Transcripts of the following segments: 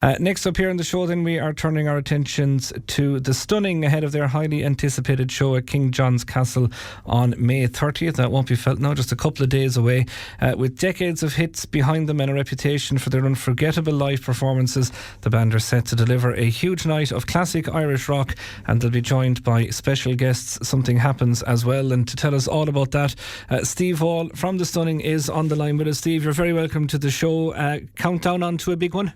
Next up here on the show, then, we are turning our attentions to the Stunning ahead of their highly anticipated show at King John's Castle on May 30th. That won't be felt now, just a couple of days away. With decades of hits behind them and a reputation for their unforgettable live performances, the band are set to deliver a huge night of classic Irish rock, and they'll be joined by special guests. Something Happens as well. And to tell us all about that, Steve Hall from the Stunning is on the line with us. Steve, you're very welcome to the show. Countdown on to a big one?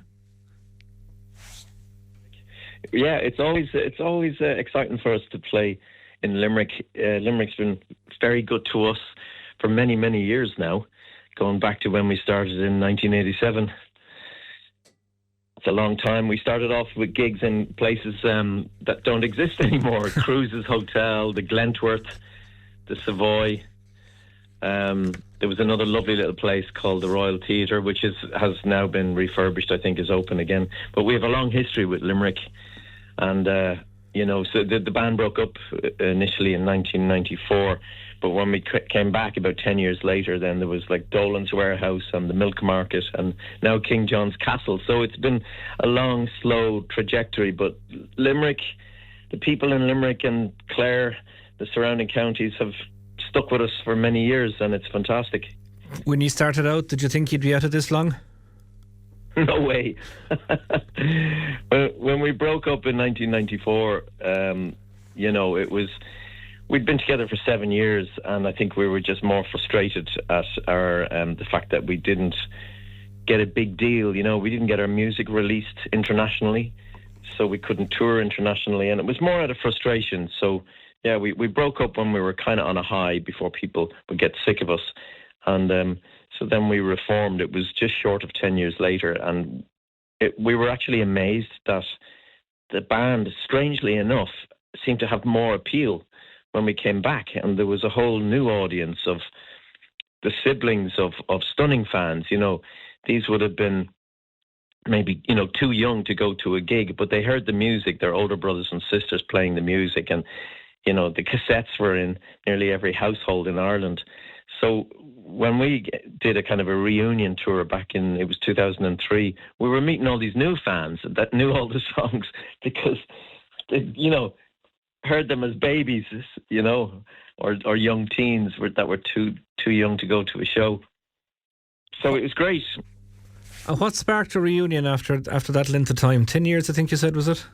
Yeah, it's always exciting for us to play in Limerick. Limerick's been very good to us for many, many years now, going back to when we started in 1987. It's a long time. We started off with gigs in places that don't exist anymore. Cruises Hotel, the Glentworth, the Savoy. There was another lovely little place called the Royal Theatre, which has now been refurbished, I think is open again. But we have a long history with Limerick. And, so the band broke up initially in 1994. But when we came back about 10 years later, then there was like Dolans Warehouse and the Milk Market and now King John's Castle. So it's been a long, slow trajectory. But Limerick, the people in Limerick and Clare, the surrounding counties have stuck with us for many years, and it's fantastic. When you started out, did you think you'd be at it this long? No way. When we broke up in 1994, we'd been together for 7 years, and I think we were just more frustrated at the fact that we didn't get a big deal. We didn't get our music released internationally, so we couldn't tour internationally, and it was more out of frustration. So yeah, we broke up when we were kind of on a high before people would get sick of us. And so then we reformed. It was just short of 10 years later. And we were actually amazed that the band, strangely enough, seemed to have more appeal when we came back. And there was a whole new audience of the siblings of Stunning fans. These would have been maybe, too young to go to a gig, but they heard the music, their older brothers and sisters playing the music. And the cassettes were in nearly every household in Ireland. So when we did a kind of a reunion tour back in, it was 2003, we were meeting all these new fans that knew all the songs because they, heard them as babies, or young teens that were too young to go to a show. So it was great. What sparked a reunion after that length of time? 10 years, I think you said, was it?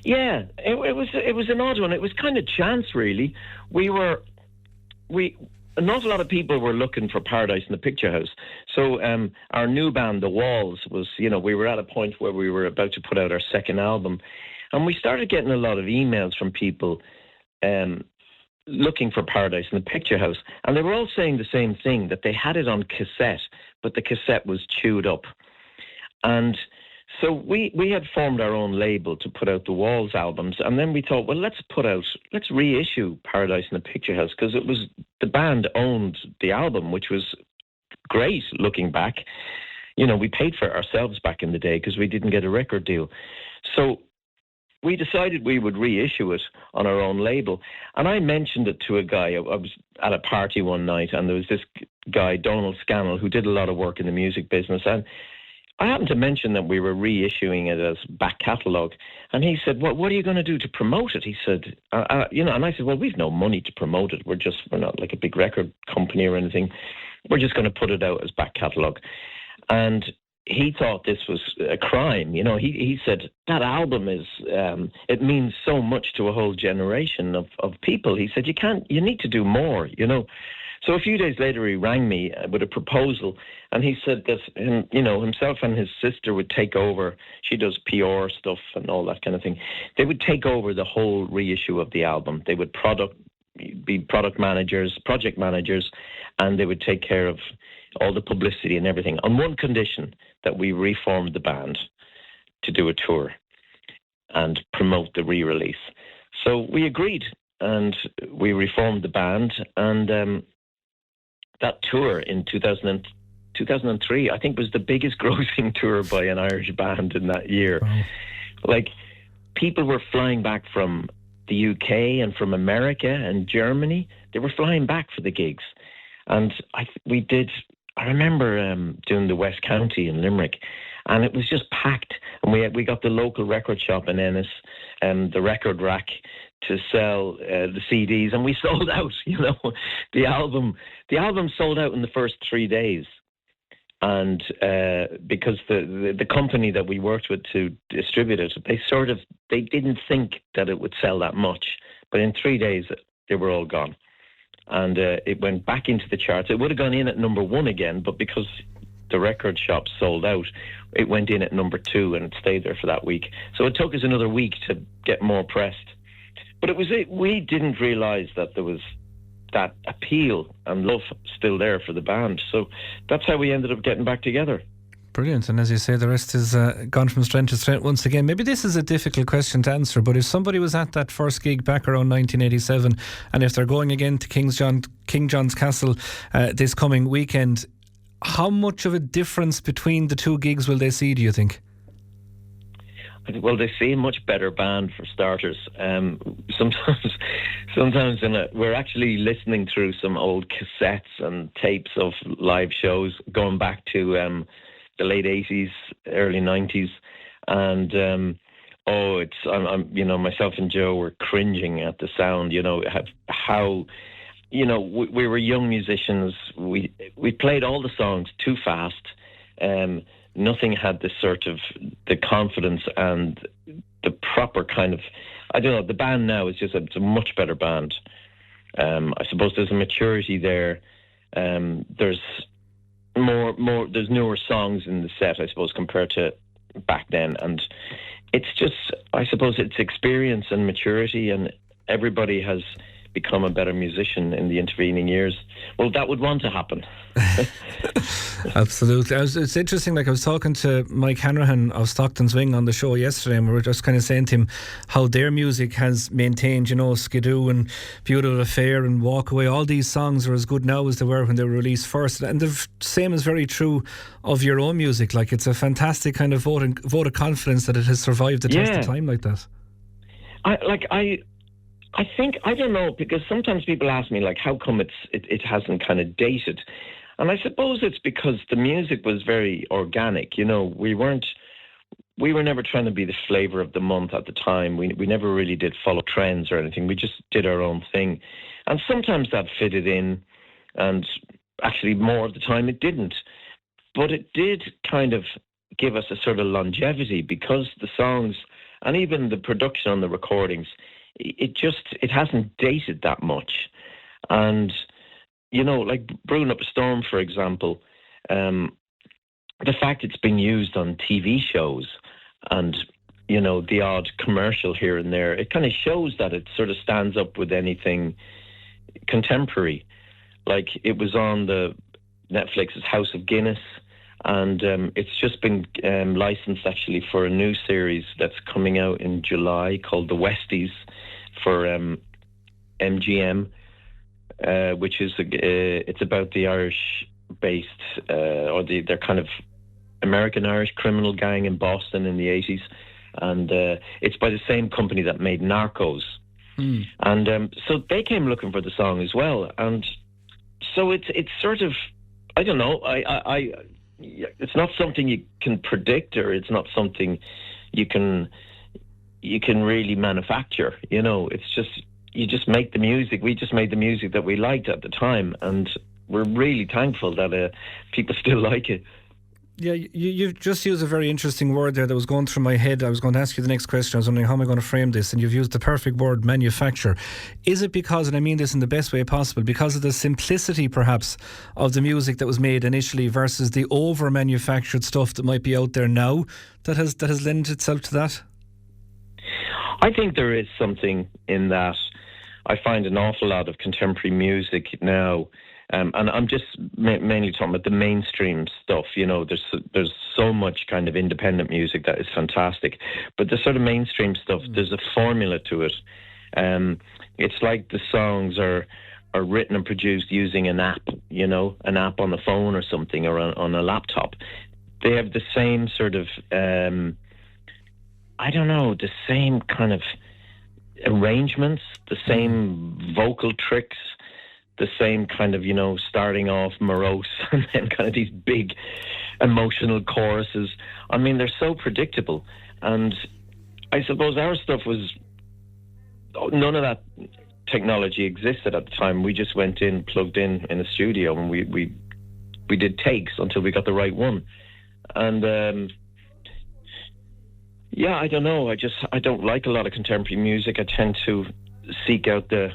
Yeah, it was an odd one. It was kind of chance, really. An awful lot of people were looking for Paradise in the Picture House. So our new band, The Walls, was, we were at a point where we were about to put out our second album, and we started getting a lot of emails from people looking for Paradise in the Picture House, and they were all saying the same thing, that they had it on cassette, but the cassette was chewed up. And so we had formed our own label to put out the Walls albums, and then we thought, well, let's reissue Paradise in the Picture House, because it was the band owned the album, which was great looking back. We paid for it ourselves back in the day because we didn't get a record deal. So we decided we would reissue it on our own label. And I mentioned it to a guy. I was at a party one night, and there was this guy, Donald Scannell, who did a lot of work in the music business, and I happened to mention that we were reissuing it as back catalogue, and he said, "What are you going to do to promote it?" He said, and I said, "Well, we've no money to promote it. We're not like a big record company or anything. We're just going to put it out as back catalogue." And he thought this was a crime. He said that album is it means so much to a whole generation of people. He said you need to do more. So a few days later, he rang me with a proposal, and he said that himself and his sister would take over. She does PR stuff and all that kind of thing. They would take over the whole reissue of the album. They would be product managers, project managers, and they would take care of all the publicity and everything, on one condition, that we reformed the band to do a tour and promote the re-release. So we agreed, and we reformed the band, and that tour in 2003, I think, was the biggest grossing tour by an Irish band in that year. Wow. Like, people were flying back from the UK and from America and Germany. They were flying back for the gigs. And I remember doing the West County in Limerick, and it was just packed. And we got the local record shop in Ennis, the record rack, to sell the CDs, and we sold out. The album sold out in the first 3 days. And because the company that we worked with to distribute it, they didn't think that it would sell that much. But in 3 days, they were all gone. And it went back into the charts. It would have gone in at number 1 again, but because the record shop sold out, it went in at number 2 and it stayed there for that week. So it took us another week to get more pressed. But we didn't realise that there was that appeal and love still there for the band. So that's how we ended up getting back together. Brilliant. And as you say, the rest is gone from strength to strength once again. Maybe this is a difficult question to answer, but if somebody was at that first gig back around 1987, and if they're going again to King John's Castle this coming weekend, how much of a difference between the two gigs will they see, do you think? Well, they see a much better band for starters. Sometimes we're actually listening through some old cassettes and tapes of live shows going back to the late 80s, early 90s, and I'm myself and Joe were cringing at the sound. How we were young musicians. We played all the songs too fast. Nothing had this sort of the confidence and the proper kind of, I don't know, the band now is it's a much better band. I suppose there's a maturity there. There's there's newer songs in the set, I suppose, compared to back then. And it's just, I suppose it's experience and maturity, and everybody has become a better musician in the intervening years. Well, that would want to happen. Absolutely. It's interesting, I was talking to Mike Hanrahan of Stockton's Wing on the show yesterday, and we were just kind of saying to him how their music has maintained, Skidoo and Beautiful Affair and Walk Away. All these songs are as good now as they were when they were released first. And the same is very true of your own music. It's a fantastic kind of vote of confidence that it has survived the test of time like that. I think, I don't know, because sometimes people ask me, how come it hasn't kind of dated? And I suppose it's because the music was very organic. We were never trying to be the flavour of the month at the time. We never really did follow trends or anything. We just did our own thing. And sometimes that fitted in, and actually more of the time it didn't. But it did kind of give us a sort of longevity, because the songs and even the production on the recordings, it hasn't dated that much. And, like Brewing Up a Storm, for example, the fact it's been used on TV shows and, the odd commercial here and there, it kind of shows that it sort of stands up with anything contemporary. Like, it was on the Netflix's House of Guinness, and it's just been licensed actually for a new series that's coming out in July called The Westies for MGM, which is it's about the Irish-based or their kind of American-Irish criminal gang in Boston in the 80s, and it's by the same company that made Narcos. And so they came looking for the song as well, and so it's sort of, I don't know, it's not something you can predict, or it's not something you can really manufacture. It's just, you just make the music. We just made the music that we liked at the time, and we're really thankful that people still like it. Yeah, you've just used a very interesting word there that was going through my head. I was going to ask you the next question. I was wondering, how am I going to frame this? And you've used the perfect word, manufacture. Is it because, and I mean this in the best way possible, because of the simplicity perhaps of the music that was made initially versus the over-manufactured stuff that might be out there now that has lent itself to that? I think there is something in that. I find an awful lot of contemporary music now, and I'm just mainly talking about the mainstream stuff. There's so much kind of independent music that is fantastic, but the sort of mainstream stuff, there's a formula to it. It's like the songs are written and produced using an app, an app on the phone or something, or on a laptop. They have the same sort of, I don't know, the same kind of arrangements, the same vocal tricks, the same kind of, starting off morose and then kind of these big emotional choruses. I mean, they're so predictable. And I suppose our stuff was, none of that technology existed at the time. We just went in, plugged in a studio, and we did takes until we got the right one. And I don't know. I don't like a lot of contemporary music. I tend to seek out the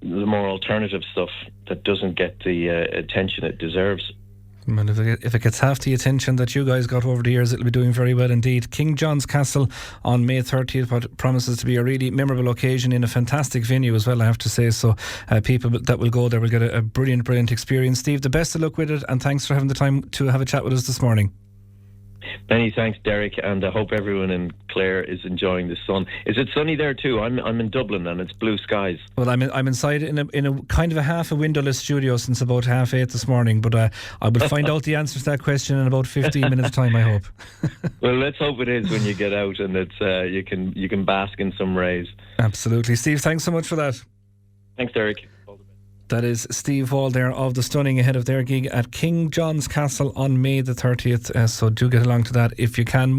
more alternative stuff that doesn't get the attention it deserves. Well, if it gets half the attention that you guys got over the years, it'll be doing very well indeed. King John's Castle on May 30th, what promises to be a really memorable occasion in a fantastic venue as well, I have to say. So people that will go there will get a brilliant experience. Steve, the best of luck with it, and thanks for having the time to have a chat with us this morning. Many thanks, Derek, and I hope everyone in Clare is enjoying the sun. Is it sunny there too? I'm in Dublin and it's blue skies. Well, I'm inside in a kind of a half a windowless studio since about 8:30 this morning, but I will find out the answer to that question in about 15 minutes' time, I hope. Well, let's hope it is when you get out and it's you can bask in some rays. Absolutely, Steve. Thanks so much for that. Thanks, Derek. That is Steve Hall there of The Stunning ahead of their gig at King John's Castle on May the 30th. So do get along to that if you can.